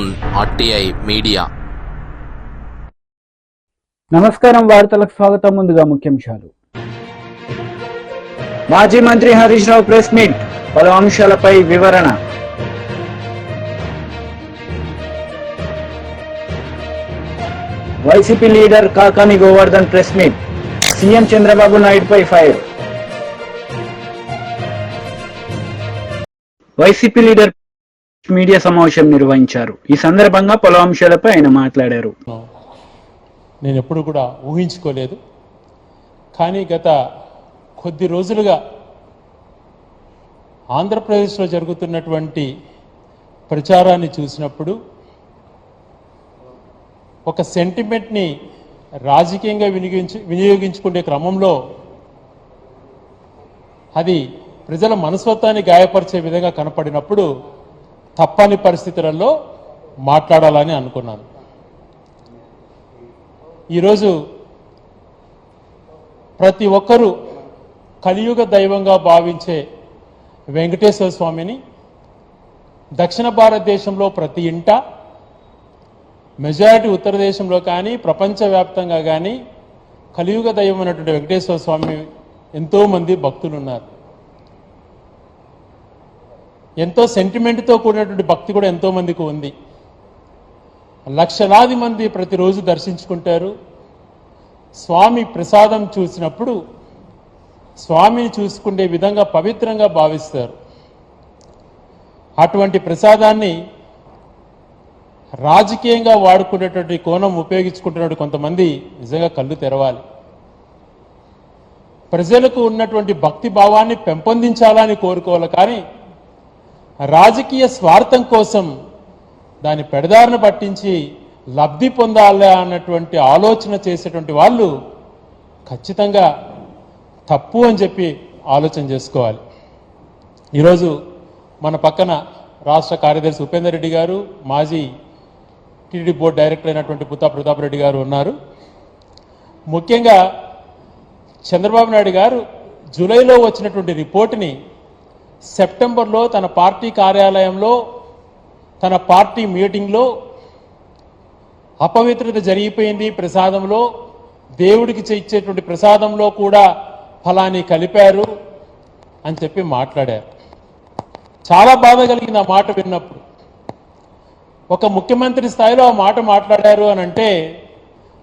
on RTI media. నమస్కారం, వార్తలకు స్వాగతం. ముందుగా ముఖ్యాంశాలు. మాజీ మంత్రి హరీష్ రావు ప్రెస్ మీట్, పలు అంశాలపై వివరణ. YCP leader Kakani Govardhan press meet, CM Chandrababu నాయుడుపై ఫైర్. వైసీపీ లీడర్ మీడియా సమావేశం నిర్వహించారు. ఈ సందర్భంగా పలు అంశాలపై ఆయన మాట్లాడారు. నేను ఎప్పుడు కూడా ఊహించుకోలేదు, కానీ గత కొద్ది రోజులుగా ఆంధ్రప్రదేశ్లో జరుగుతున్నటువంటి ప్రచారాన్ని చూసినప్పుడు ఒక సెంటిమెంట్ని రాజకీయంగా వినియోగించుకునే క్రమంలో అది ప్రజల మనస్తత్వాన్ని గాయపరిచే విధంగా కనపడినప్పుడు తప్పని పరిస్థితులలో మాట్లాడాలని అనుకున్నాను. ఈరోజు ప్రతి ఒక్కరూ కలియుగ దైవంగా భావించే వెంకటేశ్వర స్వామిని దక్షిణ భారతదేశంలో ప్రతి ఇంట, మెజారిటీ ఉత్తర దేశంలో కానీ ప్రపంచవ్యాప్తంగా కానీ కలియుగ దైవం అయినటువంటి వెంకటేశ్వర స్వామి ఎంతోమంది భక్తులు ఉన్నారు. ఎంతో సెంటిమెంట్తో కూడినటువంటి భక్తి కూడా ఎంతోమందికి ఉంది. లక్షలాది మంది ప్రతిరోజు దర్శించుకుంటారు. స్వామి ప్రసాదం చూసినప్పుడు స్వామిని చూసుకునే విధంగా పవిత్రంగా భావిస్తారు. అటువంటి ప్రసాదాన్ని రాజకీయంగా వాడుకునేటువంటి కోణం ఉపయోగించుకుంటున్నటువంటి కొంతమంది నిజంగా కళ్ళు తెరవాలి. ప్రజలకు ఉన్నటువంటి భక్తి భావాన్ని పెంపొందించాలని కోరుకోవాలి, కానీ రాజకీయ స్వార్థం కోసం దాన్ని పెడదారిన పట్టించి లబ్ధి పొందాలి అన్నటువంటి ఆలోచన చేసేటువంటి వాళ్ళు ఖచ్చితంగా తప్పు అని చెప్పి ఆలోచన చేసుకోవాలి. ఈరోజు మన పక్కన రాష్ట్ర కార్యదర్శి ఉపేందర్ రెడ్డి గారు, మాజీ టీటీడీ బోర్డు డైరెక్టర్ అయినటువంటి పుత్తా ప్రతాప్ రెడ్డి గారు ఉన్నారు. ముఖ్యంగా చంద్రబాబు నాయుడు గారు జూలైలో వచ్చినటువంటి రిపోర్టుని సెప్టెంబర్లో తన పార్టీ కార్యాలయంలో, తన పార్టీ మీటింగ్లో అపవిత్రత జరిగిపోయింది, ప్రసాదంలో దేవుడికి ఇచ్చేటువంటి ప్రసాదంలో కూడా ఫలాని కలిపారు అని చెప్పి మాట్లాడారు. చాలా బాధ కలిగింది ఆ మాట విన్నప్పుడు. ఒక ముఖ్యమంత్రి స్థాయిలో ఆ మాట మాట్లాడారు అని అంటే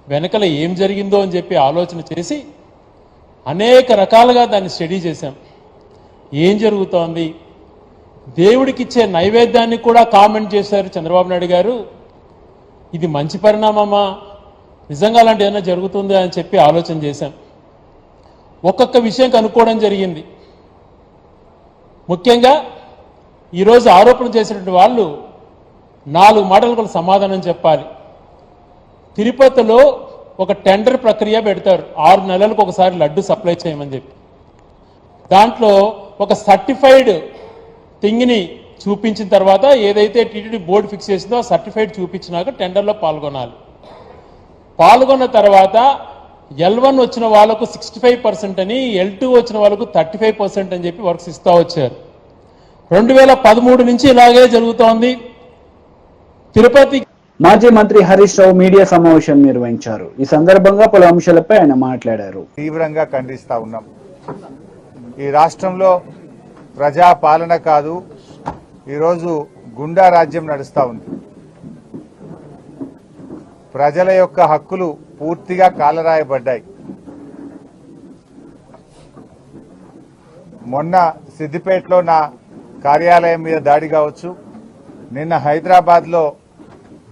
వెనకల ఏం జరిగిందో అని చెప్పి ఆలోచన చేసి అనేక రకాలుగా దాన్ని స్టడీ చేశాం. ఏం జరుగుతోంది, దేవుడికి ఇచ్చే నైవేద్యాన్ని కూడా కామెంట్ చేశారు చంద్రబాబు నాయుడు గారు. ఇది మంచి పరిణామమా, నిజంగా అలాంటి ఏదైనా జరుగుతుందా అని చెప్పి ఆలోచన చేశాం. ఒక్కొక్క విషయం కనుక్కోవడం జరిగింది. ముఖ్యంగా ఈరోజు ఆరోపణ చేసినటువంటి వాళ్ళు 4 మాటలకు సమాధానం చెప్పాలి. తిరుపతిలో ఒక టెండర్ ప్రక్రియ పెడతారు, 6 నెలలకు ఒకసారి లడ్డు సప్లై చేయమని చెప్పి. దాంట్లో ఒక సర్టిఫైడ్ థింగ్ని చూపించిన తర్వాత ఏదైతే టీటీడీ బోర్డు ఫిక్స్ చేసిందో ఆ సర్టిఫైడ్ చూపించినాక టెండర్లో పాల్గొనాలి. పాల్గొన్న తర్వాత L1 వచ్చిన వాళ్ళకు 65% అని, L2 వచ్చిన వాళ్ళకు 35% అని చెప్పి వర్క్స్ ఇస్తూ వచ్చారు. 2013 నుంచి ఇలాగే జరుగుతోంది. తిరుపతి మాజీ మంత్రి హరీష్ రావు మీడియా సమావేశం నిర్వహించారు. ఈ సందర్భంగా పలు అంశాలపై ఆయన మాట్లాడారు. తీవ్రంగా ఖండిస్తా ఉన్నాం. ఈ రాష్ట్రంలో ప్రజా పాలన కాదు, ఈరోజు గుండా రాజ్యం నడుస్తూ ఉంది. ప్రజల యొక్క హక్కులు పూర్తిగా కాలరాయబడ్డాయి. మొన్న సిద్దిపేటలో నా కార్యాలయం మీద దాడి కావచ్చు, నిన్న హైదరాబాద్లో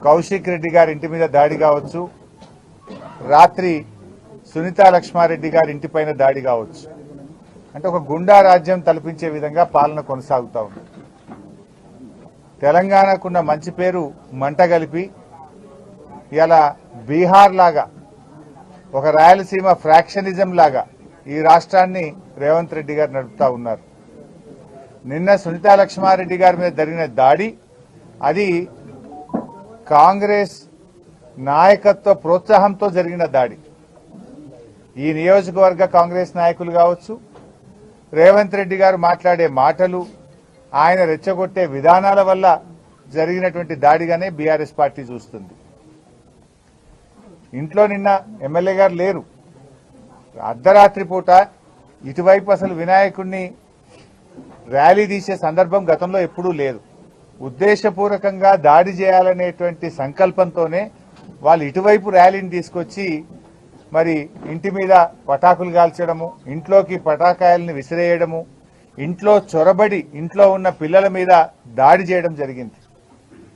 కౌశిక్ రెడ్డి గారి ఇంటి మీద దాడి కావచ్చు, రాత్రి సునీతా లక్ష్మారెడ్డి గారి ఇంటిపైన దాడి కావచ్చు. అంటే ఒక గుండా రాజ్యం తలపించే విధంగా పాలన కొనసాగుతూ ఉంది. తెలంగాణకున్న మంచి పేరు మంట కలిపి ఇలా బీహార్ లాగా, ఒక రాయలసీమ ఫ్రాక్షనిజం లాగా ఈ రాష్ట్రాన్ని రేవంత్ రెడ్డి గారు నడుపుతా ఉన్నారు. నిన్న సునీతా లక్ష్మారెడ్డి గారి మీద జరిగిన దాడి అది కాంగ్రెస్ నాయకత్వ ప్రోత్సాహంతో జరిగిన దాడి. ఈ నియోజకవర్గ కాంగ్రెస్ నాయకులు కావచ్చు, రేవంత్ రెడ్డి గారు మాట్లాడే మాటలు, ఆయన రెచ్చగొట్టే విధానాల వల్ల జరిగినటువంటి దాడిగానే బీఆర్ఎస్ పార్టీ చూస్తుంది. ఇంట్లో నిన్న ఎమ్మెల్యే గారు లేరు. అర్ధరాత్రి పూట ఇటువైపు అసలు వినాయకుడిని ర్యాలీ తీసే సందర్భం గతంలో ఎప్పుడూ లేదు. ఉద్దేశపూర్వకంగా దాడి చేయాలనేటువంటి సంకల్పంతోనే వాళ్ళు ఇటువైపు ర్యాలీని తీసుకొచ్చి మరి ఇంటి మీద పటాకులు కాల్చడము, ఇంట్లోకి పటాకాయల్ని విసిరేయడము, ఇంట్లో చొరబడి ఇంట్లో ఉన్న పిల్లల మీద దాడి చేయడం జరిగింది.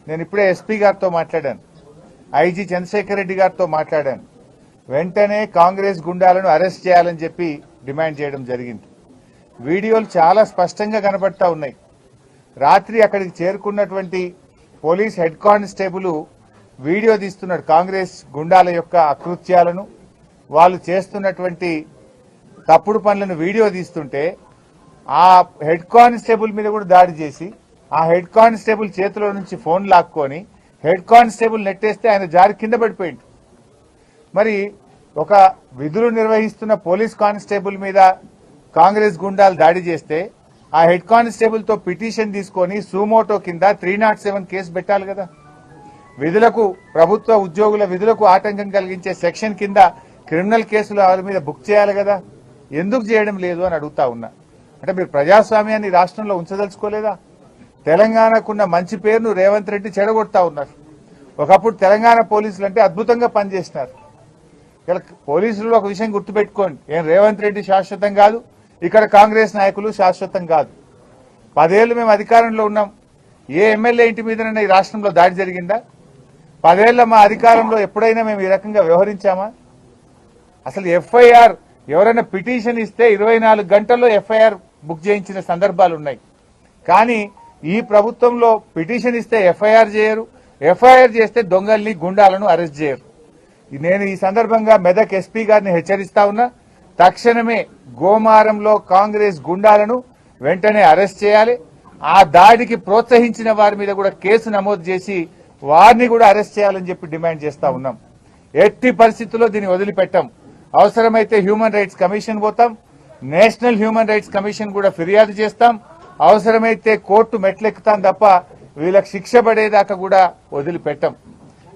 నేను ఇప్పుడే ఎస్పీ గారితో మాట్లాడాను, ఐజీ చంద్రశేఖర్ రెడ్డి గారితో మాట్లాడాను. వెంటనే కాంగ్రెస్ గుండాలను అరెస్ట్ చేయాలని చెప్పి డిమాండ్ చేయడం జరిగింది. వీడియోలు చాలా స్పష్టంగా కనబడతా ఉన్నాయి. రాత్రి అక్కడికి చేరుకున్నటువంటి పోలీస్ హెడ్ కానిస్టేబుల్ వీడియో తీస్తున్నాడు కాంగ్రెస్ గుండాల యొక్క అకృత్యాలను, వాళ్ళు చేస్తున్నటువంటి తప్పుడు పనులను వీడియో తీస్తుంటే ఆ హెడ్ కానిస్టేబుల్ మీద కూడా దాడి చేసి ఆ హెడ్ కానిస్టేబుల్ చేతిలో నుంచి ఫోన్ లాక్కొని హెడ్ కానిస్టేబుల్ నెట్టేస్తే ఆయన జారి కింద పడిపోయింది. మరి ఒక విధులు నిర్వహిస్తున్న పోలీస్ కానిస్టేబుల్ మీద కాంగ్రెస్ గుండాలు దాడి చేస్తే ఆ హెడ్ కానిస్టేబుల్ తో పిటిషన్ తీసుకొని సూమోటో కింద 307 కేసు పెట్టాలి కదా. విధులకు, ప్రభుత్వ ఉద్యోగుల విధులకు ఆటంకం కలిగించే సెక్షన్ కింద క్రిమినల్ కేసులు వాళ్ళ మీద బుక్ చేయాలి కదా. ఎందుకు చేయడం లేదు అని అడుగుతా ఉన్నా. అంటే మీరు ప్రజాస్వామ్యాన్ని రాష్ట్రంలో ఉంచదలుచుకోలేదా? తెలంగాణకున్న మంచి పేరును రేవంత్ రెడ్డి చెడగొడతా ఉన్నారు. ఒకప్పుడు తెలంగాణ పోలీసులు అంటే అద్భుతంగా పనిచేసినారు. పోలీసులు ఒక విషయం గుర్తుపెట్టుకోండి, ఏం రేవంత్ రెడ్డి శాశ్వతం కాదు, ఇక్కడ కాంగ్రెస్ నాయకులు శాశ్వతం కాదు. 10 ఏళ్లు మేము అధికారంలో ఉన్నాం. ఏ ఎమ్మెల్యే ఇంటి మీదనైనా ఈ రాష్ట్రంలో దాడి జరిగిందా? 10 ఏళ్ల మా అధికారంలో ఎప్పుడైనా మేము ఈ రకంగా వ్యవహరించామా? అసలు ఎఫ్ఐఆర్ ఎవరైనా పిటిషన్ ఇస్తే 24 గంటల్లో ఎఫ్ఐఆర్ బుక్ చేయించిన సందర్భాలు ఉన్నాయి. కానీ ఈ ప్రభుత్వంలో పిటిషన్ ఇస్తే ఎఫ్ఐఆర్ చేయరు, ఎఫ్ఐఆర్ చేస్తే దొంగల్ని, గుండాలను అరెస్ట్ చేయరు. నేను ఈ సందర్భంగా మెదక్ ఎస్పీ గారిని హెచ్చరిస్తా ఉన్నా, తక్షణమే గోమారంలో కాంగ్రెస్ గుండాలను వెంటనే అరెస్ట్ చేయాలి. ఆ దాడికి ప్రోత్సహించిన వారి మీద కూడా కేసు నమోదు చేసి వారిని కూడా అరెస్ట్ చేయాలని చెప్పి డిమాండ్ చేస్తా ఉన్నాం. ఎట్టి పరిస్థితుల్లో దీన్ని వదిలిపెట్టాం. అవసరమైతే హ్యూమన్ రైట్స్ కమిషన్ పోతాం, నేషనల్ హ్యూమన్ రైట్స్ కమిషన్ కూడా ఫిర్యాదు చేస్తాం, అవసరమైతే కోర్టు మెట్లెక్కుతాం తప్ప వీళ్ళకి శిక్ష పడేదాకా కూడా వదిలిపెట్టాం.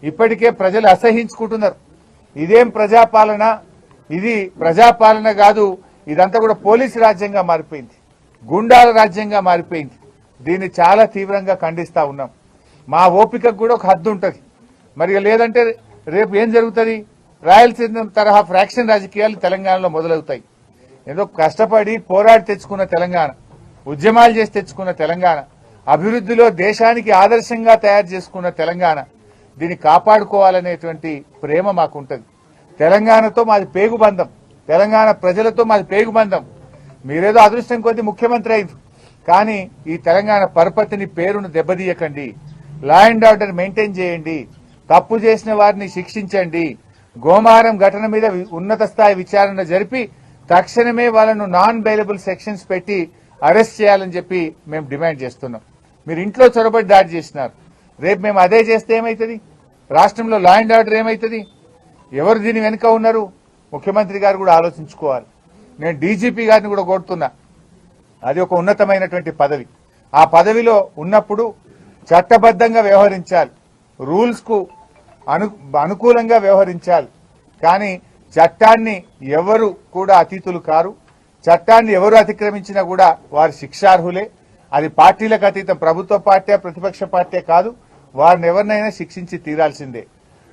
ఇప్పటికే ప్రజలు అసహించుకుంటున్నారు. ఇదేం ప్రజాపాలన, ఇది ప్రజాపాలన కాదు, ఇదంతా కూడా పోలీసు రాజ్యంగా మారిపోయింది, గుండాల రాజ్యంగా మారిపోయింది. దీన్ని చాలా తీవ్రంగా ఖండిస్తా ఉన్నాం. మా ఓపికకు కూడా ఒక హద్దు ఉంటుంది. మరి లేదంటే రేపు ఏం జరుగుతుంది? రాయలసీమ తరహా ఫ్రాక్షన్ రాజకీయాలు తెలంగాణలో మొదలవుతాయి. ఏదో కష్టపడి పోరాడి తెచ్చుకున్న తెలంగాణ, ఉద్యమాలు చేసి తెచ్చుకున్న తెలంగాణ, అభివృద్ధిలో దేశానికి ఆదర్శంగా తయారు చేసుకున్న తెలంగాణ, దీన్ని కాపాడుకోవాలనేటువంటి ప్రేమ మాకుంటది. తెలంగాణతో మాది పేగుబంధం, తెలంగాణ ప్రజలతో మాది పేగుబంధం. మీరేదో అదృష్టం కొద్ది ముఖ్యమంత్రి అయింది, కానీ ఈ తెలంగాణ పరపతిని, పేరును దెబ్బతీయకండి. లా అండ్ ఆర్డర్ మెయింటైన్ చేయండి, తప్పు చేసిన వారిని శిక్షించండి. గోమారం ఘటన మీద ఉన్నత స్థాయి విచారణ జరిపి తక్షణమే వాళ్ళను నాన్ బెయిలబుల్ సెక్షన్స్ పెట్టి అరెస్ట్ చేయాలని చెప్పి మేము డిమాండ్ చేస్తున్నాం. మీరు ఇంట్లో చొరబడి దాడి చేసినారు, రేపు మేము అదే చేస్తే ఏమైతుంది? రాష్ట్రంలో లా అండ్ ఆర్డర్ ఏమైతుంది? ఎవరు దీని వెనుక ఉన్నారు? ముఖ్యమంత్రి గారు కూడా ఆలోచించుకోవాలి. నేను డీజీపీ గారిని కూడా కోరుతున్నా, అది ఒక ఉన్నతమైనటువంటి పదవి. ఆ పదవిలో ఉన్నప్పుడు చట్టబద్ధంగా వ్యవహరించాలి, రూల్స్ కు అనుకూలంగా వ్యవహరించాలి. కానీ చట్టాన్ని ఎవరు కూడా అతీతులు కారు. చట్టాన్ని ఎవరు అతిక్రమించినా కూడా వారు శిక్షార్హులే. అది పార్టీలకు అతీతం, ప్రభుత్వ పార్టీ ప్రతిపక్ష పార్టీ కాదు, వారిని ఎవరినైనా శిక్షించి తీరాల్సిందే.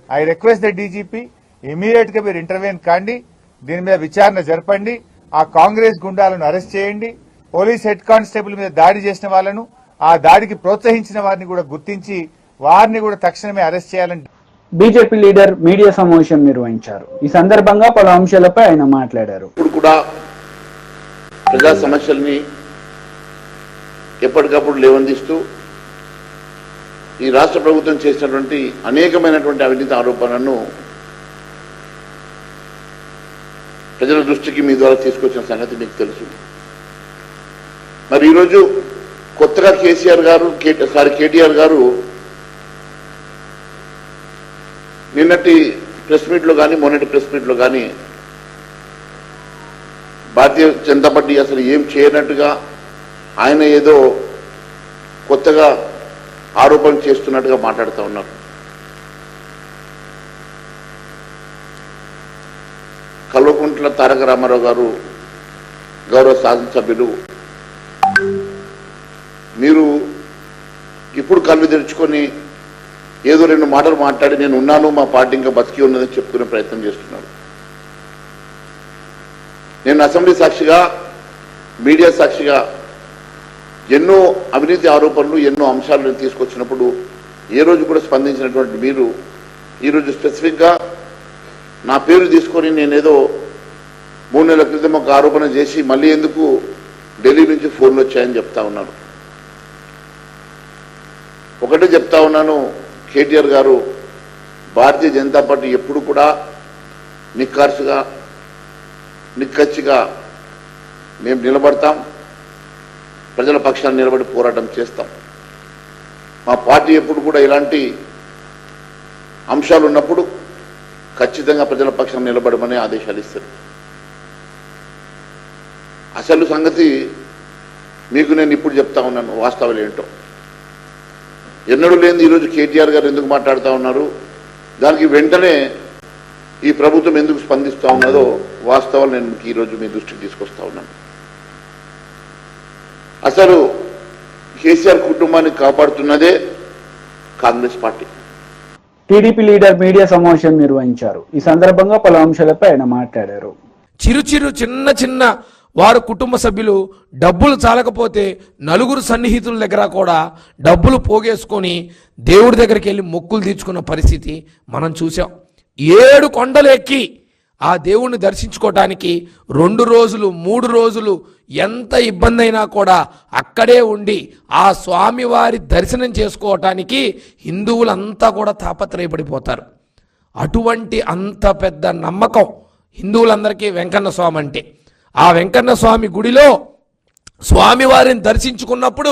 I request the DGP, immediate గా మీరు ఇంటర్వ్యూన్ కాండి, దీని మీద విచారణ జరపండి, ఆ కాంగ్రెస్ గుండాలను అరెస్ట్ చేయండి. పోలీస్ హెడ్ కానిస్టేబుల్ మీద దాడి చేసిన వాళ్లను, ఆ దాడికి ప్రోత్సహించిన వారిని కూడా గుర్తించి వారిని కూడా తక్షణమే అరెస్ట్ చేయాలని బీజేపీ లీడర్ మీడియా సమావేశం నిర్వహించారు. ఈ సందర్భంగా పలు అంశాలపై ఆయన మాట్లాడారు. ఇప్పుడు కూడా ప్రజా సమస్యల్ని ఎప్పటికప్పుడు లేవనెత్తుతూ ఈ రాష్ట్ర ప్రభుత్వం చేసినటువంటి అనేకమైనటువంటి అవినీతి ఆరోపణలను ప్రజల దృష్టికి మీ ద్వారా తీసుకొచ్చిన సంగతి మీకు తెలుసు. మరి ఈరోజు కొత్తగా కేటీఆర్ గారు నిన్నటి ప్రెస్ మీట్లో కానీ మొన్నటి ప్రెస్ మీట్లో కానీ భారతీయ జనతా పార్టీ అసలు ఏం చేయనట్టుగా ఆయన ఏదో కొత్తగా ఆరోపణలు చేస్తున్నట్టుగా మాట్లాడుతూ ఉన్నారు. కల్వకుంట్ల తారక రామారావు గారు గౌరవ శాసనసభ్యులు, మీరు ఇప్పుడు కళ్ళు తెరుచుకొని ఏదో 2 మాటలు మాట్లాడి నేను ఉన్నాను, మా పార్టీ ఇంకా బతికి ఉన్నదని చెప్పుకునే ప్రయత్నం చేస్తున్నారు. నేను అసెంబ్లీ సాక్షిగా, మీడియా సాక్షిగా ఎన్నో అవినీతి ఆరోపణలు, ఎన్నో అంశాలను తీసుకొచ్చినప్పుడు ఏ రోజు కూడా స్పందించినటువంటి మీరు ఈరోజు స్పెసిఫిక్గా నా పేరు తీసుకొని నేనేదో 3 నెలల క్రితం ఒక ఆరోపణ చేసి మళ్ళీ ఎందుకు ఢిల్లీ నుంచి ఫోన్లు వచ్చాయని చెప్తా ఉన్నారు. ఒకటే చెప్తా ఉన్నాను, కేటీఆర్ గారు, భారతీయ జనతా పార్టీ ఎప్పుడు కూడా నిక్కచ్చిగా మేము నిలబడతాం, ప్రజల పక్షాన్ని నిలబడి పోరాటం చేస్తాం. మా పార్టీ ఎప్పుడు కూడా ఇలాంటి అంశాలు ఉన్నప్పుడు ఖచ్చితంగా ప్రజల పక్షాన్ని నిలబడమని ఆదేశాలు ఇస్తారు. అసలు సంగతి మీకు నేను ఇప్పుడు చెప్తా ఉన్నాను, వాస్తవాలు ఏంటో. ఎన్నడూ లేని ఈరోజు కేటీఆర్ గారు ఎందుకు మాట్లాడుతూ ఉన్నారు, దానికి వెంటనే ఈ ప్రభుత్వం ఎందుకు స్పందిస్తూ ఉన్నదో వాస్తవాలు నేను ఈరోజు మీ దృష్టికి తీసుకొస్తా ఉన్నాను. అసలు కేసీఆర్ కుటుంబాన్ని కాపాడుతున్నదే Congress party. TDP leader media సమావేశం నిర్వహించారు. ఈ సందర్భంగా పలు అంశాలపై ఆయన మాట్లాడారు. చిన్న వారు కుటుంబ సభ్యులు డబ్బులు చాలకపోతే నలుగురు సన్నిహితుల దగ్గర కూడా డబ్బులు పోగేసుకొని దేవుడి దగ్గరికి వెళ్ళి మొక్కులు తీర్చుకున్న పరిస్థితి మనం చూసాం. 7 కొండలు ఎక్కి ఆ దేవుణ్ణి దర్శించుకోవటానికి 2 రోజులు 3 రోజులు ఎంత ఇబ్బంది అయినా కూడా అక్కడే ఉండి ఆ స్వామివారి దర్శనం చేసుకోవటానికి హిందువులంతా కూడా తాపత్రయపడిపోతారు. అటువంటి అంత పెద్ద నమ్మకం హిందువులందరికీ వెంకన్న స్వామి అంటే. ఆ వెంకన్న స్వామి గుడిలో స్వామివారిని దర్శించుకున్నప్పుడు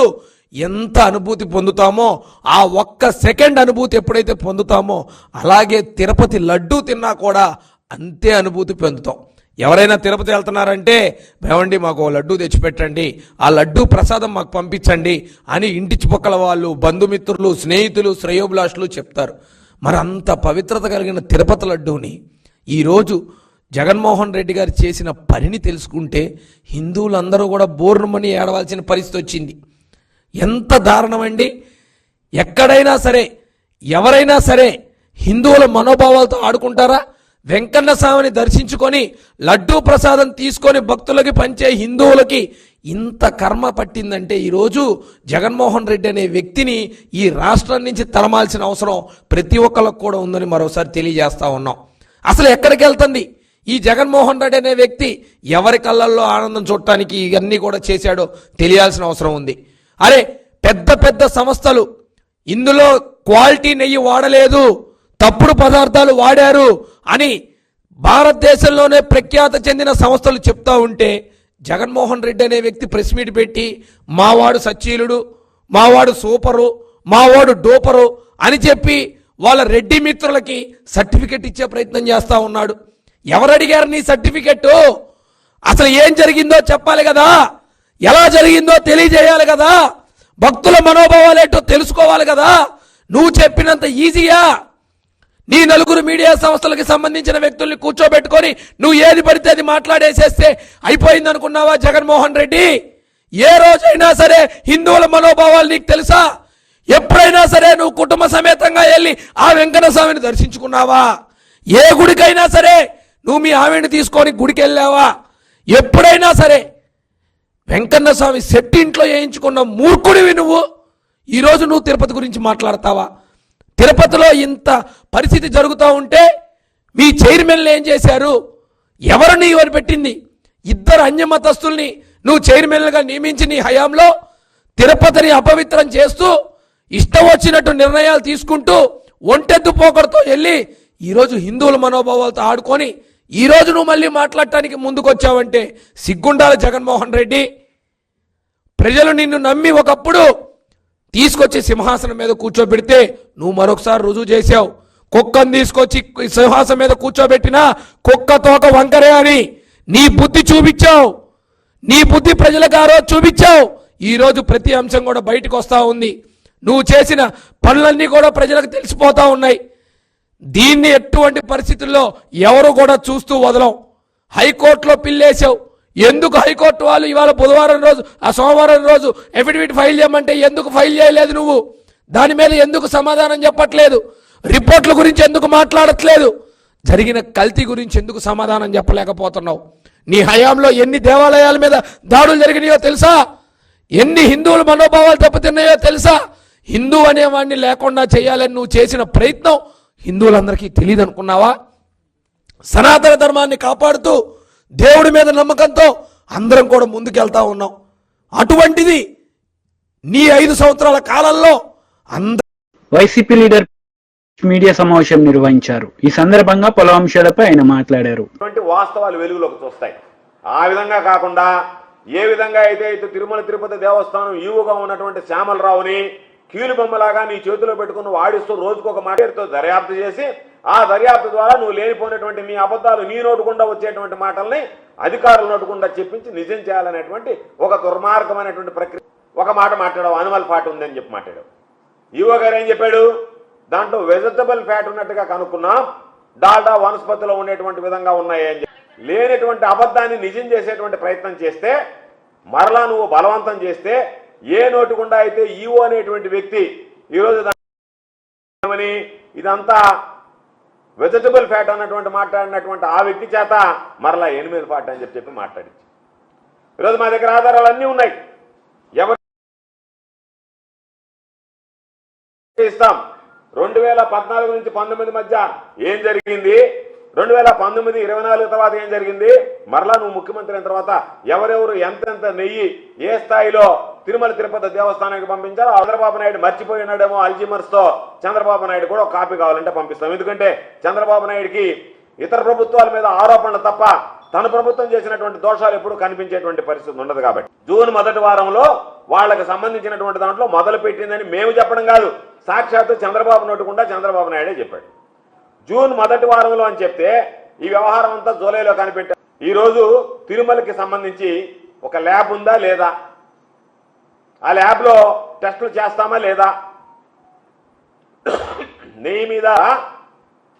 ఎంత అనుభూతి పొందుతామో, ఆ ఒక్క సెకండ్ అనుభూతి ఎప్పుడైతే పొందుతామో అలాగే తిరుపతి లడ్డూ తిన్నా కూడా అంతే అనుభూతి పొందుతాం. ఎవరైనా తిరుపతి వెళ్తున్నారంటే మేమండి మాకు లడ్డూ తెచ్చిపెట్టండి, ఆ లడ్డూ ప్రసాదం మాకు పంపించండి అని ఇంటి చుపక్కల వాళ్ళు, బంధుమిత్రులు, స్నేహితులు, శ్రేయోభిలాషులు చెప్తారు. మరి అంత పవిత్రత కలిగిన తిరుపతి లడ్డూని ఈరోజు జగన్మోహన్ రెడ్డి గారు చేసిన పనిని తెలుసుకుంటే హిందువులందరూ కూడా బోర్నమని ఏడవాల్సిన పరిస్థితి వచ్చింది. ఎంత దారుణమండి. ఎక్కడైనా సరే ఎవరైనా సరే హిందువుల మనోభావాలతో ఆడుకుంటారా? వెంకన్న స్వామిని దర్శించుకొని లడ్డూ ప్రసాదం తీసుకొని భక్తులకి పంచే హిందువులకి ఇంత కర్మ పట్టిందంటే ఈరోజు జగన్మోహన్ రెడ్డి అనే వ్యక్తిని ఈ రాష్ట్రం నుంచి తరమాల్సిన అవసరం ప్రతి ఒక్కరికి కూడా ఉందని మరోసారి తెలియజేస్తా ఉన్నాం. అసలు ఎక్కడికి వెళ్తుంది ఈ జగన్మోహన్ రెడ్డి అనే వ్యక్తి? ఎవరి కళ్ళల్లో ఆనందం చూడటానికి ఇవన్నీ కూడా చేశాడో తెలియాల్సిన అవసరం ఉంది. అరే పెద్ద పెద్ద సంస్థలు ఇందులో క్వాలిటీ నెయ్యి వాడలేదు, తప్పుడు పదార్థాలు వాడారు అని భారతదేశంలోనే ప్రఖ్యాత చెందిన సంస్థలు చెప్తా ఉంటే జగన్మోహన్ రెడ్డి అనే వ్యక్తి ప్రెస్ మీట్ పెట్టి మావాడు సచ్చీలుడు, మావాడు సూపరు, మావాడు డోపరు అని చెప్పి వాళ్ళ రెడ్డి మిత్రులకి సర్టిఫికెట్ ఇచ్చే ప్రయత్నం చేస్తా ఉన్నాడు. ఎవరు అడిగారు నీ సర్టిఫికెట్? అసలు ఏం జరిగిందో చెప్పాలి కదా, ఎలా జరిగిందో తెలియజేయాలి కదా, భక్తుల మనోభావాలు ఏంటో తెలుసుకోవాలి కదా. నువ్వు చెప్పినంత ఈజీయా నీ నలుగురు మీడియా సంస్థలకు సంబంధించిన వ్యక్తుల్ని కూర్చోబెట్టుకొని నువ్వు ఏది పడితే అది మాట్లాడేసేస్తే అయిపోయింది అనుకున్నావా జగన్మోహన్ రెడ్డి? ఏ రోజైనా సరే హిందువుల మనోభావాలు నీకు తెలుసా? ఎప్పుడైనా సరే నువ్వు కుటుంబ సమేతంగా వెళ్ళి ఆ వెంకన్న స్వామిని దర్శించుకున్నావా? ఏ గుడికైనా సరే నువ్వు మీ ఆవిడని తీసుకొని గుడికి వెళ్ళావా? ఎప్పుడైనా సరే వెంకన్న స్వామి సెట్ ఇంట్లో వేయించుకున్న మూర్ఖుడివి నువ్వు. ఈరోజు నువ్వు తిరుపతి గురించి మాట్లాడతావా? తిరుపతిలో ఇంత పరిస్థితి జరుగుతూ ఉంటే మీ చైర్మన్లు ఏం చేశారు? ఎవరిని ఎవరు పెట్టింది? 2 అన్యమతస్తుల్ని నువ్వు చైర్మన్లుగా నియమించి నీ హయాంలో తిరుపతిని అపవిత్రం చేస్తూ ఇష్టం వచ్చినట్టు నిర్ణయాలు తీసుకుంటూ ఒంటెద్దు పోకడతో వెళ్ళి ఈరోజు హిందువుల మనోభావాలతో ఆడుకొని ఈరోజు నువ్వు మళ్ళీ మాట్లాడటానికి ముందుకొచ్చావంటే సిగ్గుండాలి జగన్మోహన్ రెడ్డి. ప్రజలు నిన్ను నమ్మి ఒకప్పుడు తీసుకొచ్చి సింహాసనం మీద కూర్చోబెడితే నువ్వు మరొకసారి రుజువు చేశావు. కుక్కను తీసుకొచ్చి సింహాసనం మీద కూర్చోబెట్టినా కుక్క తోక వంకరే అని నీ బుద్ధి చూపించావు. నీ బుద్ధి ప్రజలకు ఆ రోజు చూపించావు. ఈరోజు ప్రతి అంశం కూడా బయటకు వస్తూ ఉంది. నువ్వు చేసిన పనులన్నీ కూడా ప్రజలకు తెలిసిపోతా ఉన్నాయి. దీన్ని ఎటువంటి పరిస్థితుల్లో ఎవరు కూడా చూస్తూ వదలం. హైకోర్టులో పిల్లేసావు. ఎందుకు హైకోర్టు వాళ్ళు ఇవాళ బుధవారం రోజు సోమవారం రోజు ఎఫిడవిట్ ఫైల్ చేయమంటే ఎందుకు ఫైల్ చేయలేదు? నువ్వు దాని మీద ఎందుకు సమాధానం చెప్పట్లేదు? రిపోర్ట్ల గురించి ఎందుకు మాట్లాడట్లేదు? జరిగిన కల్తీ గురించి ఎందుకు సమాధానం చెప్పలేకపోతున్నావు? నీ హయాంలో ఎన్ని దేవాలయాల మీద దాడులు జరిగినాయో తెలుసా? ఎన్ని హిందువుల మనోభావాలు దెబ్బతిన్నాయో తెలుసా? హిందూ అనేవాడిని లేకుండా చేయాలని నువ్వు చేసిన ప్రయత్నం హిందువులందరికీ తెలియదు అనుకున్నావా? సనాతన ధర్మాన్ని కాపాడుతూ దేవుడి మీద నమ్మకంతో అందరం కూడా ముందుకెళ్తా ఉన్నాం. అటువంటిది నీ 5 సంవత్సరాల కాలంలో వైసీపీ లీడర్ మీడియా సమావేశం నిర్వహించారు. ఈ సందర్భంగా పలు అంశాలపై ఆయన మాట్లాడారు. వాస్తవాలు వెలుగులోకి చూస్తాయి. ఆ విధంగా కాకుండా ఏ విధంగా అయితే తిరుమల తిరుపతి దేవస్థానం ఈవుగా ఉన్నటువంటి శ్యామలరావుని కీలుబొమ్మలాగా నీ చేతిలో పెట్టుకుని వాడిస్తూ రోజుకొక మాటతో దర్యాప్తు చేసి ఆ దర్యాప్తు ద్వారా నువ్వు లేనిపోయినటువంటి నీ అబద్ధాలు నీ నోటుకుండా వచ్చేటువంటి మాటల్ని అధికారుల నోటుకుండా చెప్పించి నిజం చేయాలనేటువంటి ఒక దుర్మార్గమైనటువంటి ప్రక్రియ. ఒక మాట మాట్లాడావు, అనిమల్ ఫ్యాట్ ఉందని చెప్పి మాట్లాడావు. ఈవో గారు ఏం చెప్పాడు? దాంట్లో వెజిటబుల్ ఫ్యాట్ ఉన్నట్టుగా కనుక్కున్నాం, డాల్డా వనస్పతిలో ఉండేటువంటి విధంగా ఉన్నాయి అని చెప్పి లేనటువంటి అబద్ధాన్ని నిజం చేసేటువంటి ప్రయత్నం చేస్తే మరలా నువ్వు బలవంతం చేస్తే ఏ నోటుకుండా అయితే ఈవో అనేటువంటి వ్యక్తి ఈరోజు ఇదంతా వెజిటబుల్ ఫ్యాట్ అన్నటువంటి మాట్లాడినటువంటి ఆ వ్యక్తి చేత మరలా ఎనిమల్ ఫ్యాట్ అని చెప్పి మాట్లాడింది. ఈరోజు మా దగ్గర ఆధారాలు అన్నీ ఉన్నాయి. ఎవరు ఇస్తాం? 2014 నుంచి 19 మధ్య ఏం జరిగింది, 2019, 24 తర్వాత ఏం జరిగింది, మరలా నువ్వు ముఖ్యమంత్రి అయిన తర్వాత ఎవరెవరు ఎంతెంత నెయ్యి ఏ స్థాయిలో తిరుమల తిరుపతి దేవస్థానానికి పంపించారో చంద్రబాబు నాయుడు మర్చిపోయినాడేమో అల్జిమర్స్ తో. చంద్రబాబు నాయుడు కూడా ఒక కాపీ కావాలంటే పంపిస్తాం. ఎందుకంటే చంద్రబాబు నాయుడికి ఇతర ప్రభుత్వాల మీద ఆరోపణలు తప్ప తన ప్రభుత్వం చేసినటువంటి దోషాలు ఎప్పుడు కనిపించేటువంటి పరిస్థితి ఉండదు. కాబట్టి జూన్ మొదటి వారంలో వాళ్ళకి సంబంధించినటువంటి దాంట్లో మొదలు పెట్టిందని మేము చెప్పడం కాదు, సాక్షాత్తు చంద్రబాబు నోటుకుండా చంద్రబాబు నాయుడే చెప్పాడు. జూన్ మొదటి వారంలో అని చెప్తే ఈ వ్యవహారం అంతా జూలైలో కనిపెట్టారు. ఈరోజు తిరుమలకి సంబంధించి ఒక ల్యాబ్ ఉందా లేదా, ఆ ల్యాబ్లో టెస్టులు చేస్తామా లేదా, నెయ్యి మీద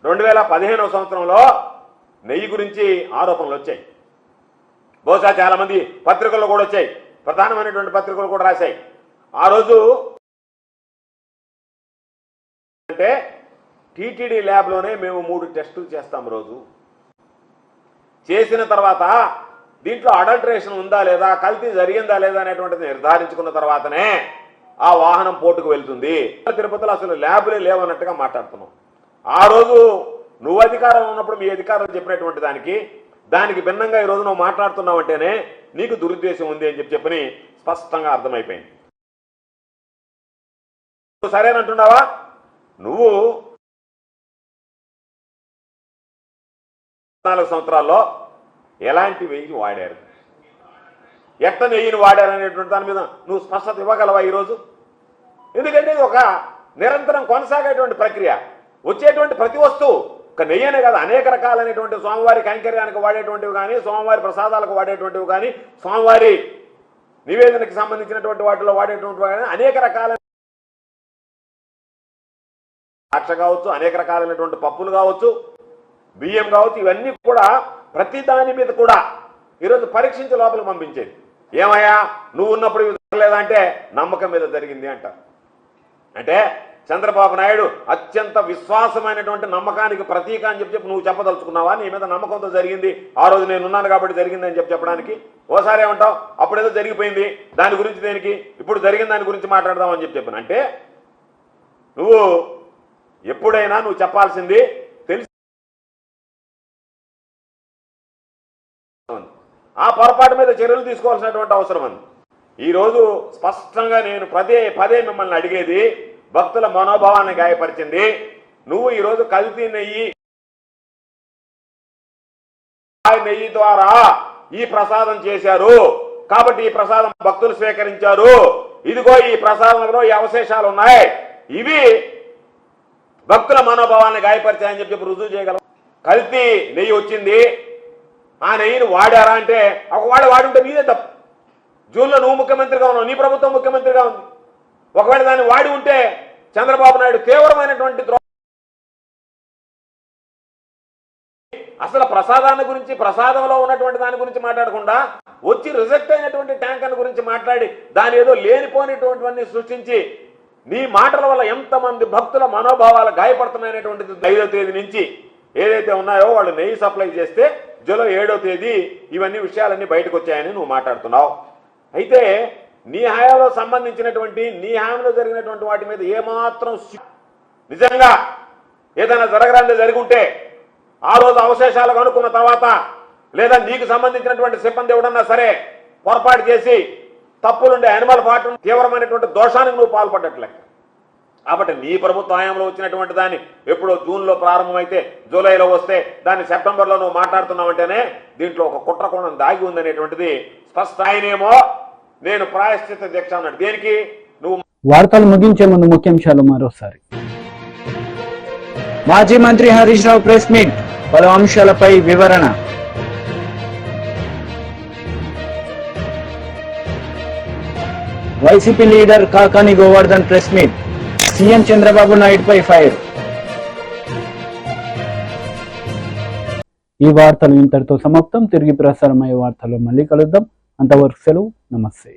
2015వ సంవత్సరంలో నెయ్యి గురించి ఆరోపణలు వచ్చాయి. బహుశా చాలా మంది పత్రికల్లో కూడా వచ్చాయి, ప్రధానమైనటువంటి పత్రికలు కూడా రాశాయి. ఆ రోజు అంటే టీటీడీ ల్యాబ్లోనే మేము 3 టెస్టులు చేస్తాం రోజు. చేసిన తర్వాత దీంట్లో అడల్టరేషన్ ఉందా లేదా, కల్తీ జరిగిందా లేదా అనేటువంటిది నిర్ధారించుకున్న తర్వాతనే ఆ వాహనం పోర్టుకు వెళ్తుంది. తిరుపతిలో అసలు ల్యాబ్లే లేవన్నట్టుగా మాట్లాడుతున్నాం. ఆ రోజు నువ్వు అధికారంలో ఉన్నప్పుడు మీ అధికారులు చెప్పినటువంటి దానికి భిన్నంగా ఈ రోజు నువ్వు మాట్లాడుతున్నావు అంటేనే నీకు దురుద్దేశం ఉంది అని చెప్పని స్పష్టంగా అర్థమైపోయింది. సరేనంటున్నావా? నువ్వు 4 సంవత్సరాల్లో ఎలాంటి నెయ్యి వాడారు, ఎట్ట నెయ్యిని వాడారు అనేటువంటి దాని మీద నువ్వు స్పష్టత ఇవ్వగలవా ఈరోజు? ఎందుకంటే ఇది ఒక నిరంతరం కొనసాగేటువంటి ప్రక్రియ. వచ్చేటువంటి ప్రతి వస్తువు ఒక నెయ్యనే కాదు, అనేక రకాలైనటువంటి స్వామివారి కైంకర్యానికి వాడేటువంటివి కానీ, స్వామివారి ప్రసాదాలకు వాడేటువంటివి కానీ, స్వామివారి నివేదనకి సంబంధించినటువంటి వాటిలో వాడేటువంటివి కానీ అనేక రకాల ద్రాక్ష కావచ్చు, అనేక రకాలైనటువంటి పప్పులు కావచ్చు, బియ్యం కావచ్చు, ఇవన్నీ కూడా ప్రతి దాని మీద కూడా ఈరోజు పరీక్షించి లోపలికి పంపించేది. ఏమయ్యా నువ్వు ఉన్నప్పుడు ఇవి జరగలేదంటే నమ్మకం మీద జరిగింది అంటారు. అంటే చంద్రబాబు నాయుడు అత్యంత విశ్వాసమైనటువంటి నమ్మకానికి ప్రతీక అని చెప్పి నువ్వు చెప్పదలుచుకున్నావా? నీ మీద నమ్మకంతో జరిగింది, ఆ రోజు నేను ఉన్నాను కాబట్టి జరిగింది అని చెప్పడానికి. ఓసారి ఏమంటావు, అప్పుడేదో జరిగిపోయింది, దాని గురించి దేనికి, ఇప్పుడు జరిగిన దాని గురించి మాట్లాడదాం అని చెప్పాను. అంటే నువ్వు ఎప్పుడైనా నువ్వు చెప్పాల్సింది తెలిసి ఆ పొరపాటు మీద చర్యలు తీసుకోవాల్సినటువంటి అవసరం ఉంది. ఈరోజు స్పష్టంగా నేను పదే మిమ్మల్ని అడిగేది, భక్తుల మనోభావాన్ని గాయపరిచింది నువ్వు. ఈరోజు కల్తీ నెయ్యి ద్వారా ఈ ప్రసాదం చేశారు కాబట్టి ఈ ప్రసాదం భక్తులు స్వీకరించారు, ఇదిగో ఈ ప్రసాదంలో ఈ అవశేషాలు ఉన్నాయి, ఇవి భక్తుల మనోభావాన్ని గాయపరిచాయని చెప్పి రుజువు చేయగలం. కల్తీ నెయ్యి వచ్చింది, ఆ నెయ్యిని వాడారా అంటే ఒకవేళ వాడుంటే నీదే తప్పు. జూన్లో నువ్వు ముఖ్యమంత్రిగా ఉన్నావు, నీ ప్రభుత్వం ముఖ్యమంత్రిగా ఉంది. ఒకవేళ దాన్ని వాడి ఉంటే చంద్రబాబు నాయుడు తీవ్రమైనటువంటి అసలు ప్రసాదాన్ని గురించి, ప్రసాదంలో ఉన్నటువంటి దాని గురించి మాట్లాడకుండా వచ్చి రిజెక్ట్ అయినటువంటి ట్యాంకర్ గురించి మాట్లాడి దాని ఏదో లేనిపోయినటువంటివన్నీ సృష్టించి నీ మాటల వల్ల ఎంతమంది భక్తుల మనోభావాలు గాయపడుతున్నాయనేటువంటిది 5వ తేదీ నుంచి ఏదైతే ఉన్నాయో వాళ్ళు నెయ్యి సప్లై చేస్తే జూలై 7వ తేదీ ఇవన్నీ విషయాలన్నీ బయటకు వచ్చాయని నువ్వు మాట్లాడుతున్నావు. అయితే నీ హయాంలో సంబంధించినటువంటి, నీ హయాంలో జరిగినటువంటి వాటి మీద ఏమాత్రం నిజంగా ఏదైనా జరగరాంది జరిగి ఉంటే ఆ రోజు అవశేషాలు కనుక్కున్న తర్వాత, లేదా నీకు సంబంధించినటువంటి సిబ్బంది ఎవడన్నా సరే పొరపాటు చేసి తప్పులుండే యానిమల్ పార్ట్ తీవ్రమైనటువంటి దోషానికి నువ్వు పాల్పడ్డట్లే. కాబట్టి నీ ప్రభుత్వ హయాంలో వచ్చినటువంటి దాన్ని ఎప్పుడో జూన్లో ప్రారంభమైతే జూలైలో వస్తే దాన్ని సెప్టెంబర్లో నువ్వు మాట్లాడుతున్నావంటేనే దీంట్లో ఒక కుట్రకోణం దాగి ఉందనేటువంటిది స్పష్ట. ఆయనేమో నేను ప్రాయశ్చిత్త దీక్ష అన్నాడు. దేనికి? నువ్వు. వార్తలు ముగించే ముందు ముఖ్యాంశాలు మరోసారి. మాజీ మంత్రి హరీష్ రావు ప్రెస్ మీట్, పలు అంశాలపై వివరణ. YCP leader Kakani Govardhan press meet, CM Chandrababu నాయుడుపై ఫైర్. ఈ వార్తలు ఇంతటితో సమాప్తం. తిరిగి ప్రసారమయ్యే వార్తల్లో మళ్ళీ కలుద్దాం. అంతవరకు సెలవు. నమస్తే.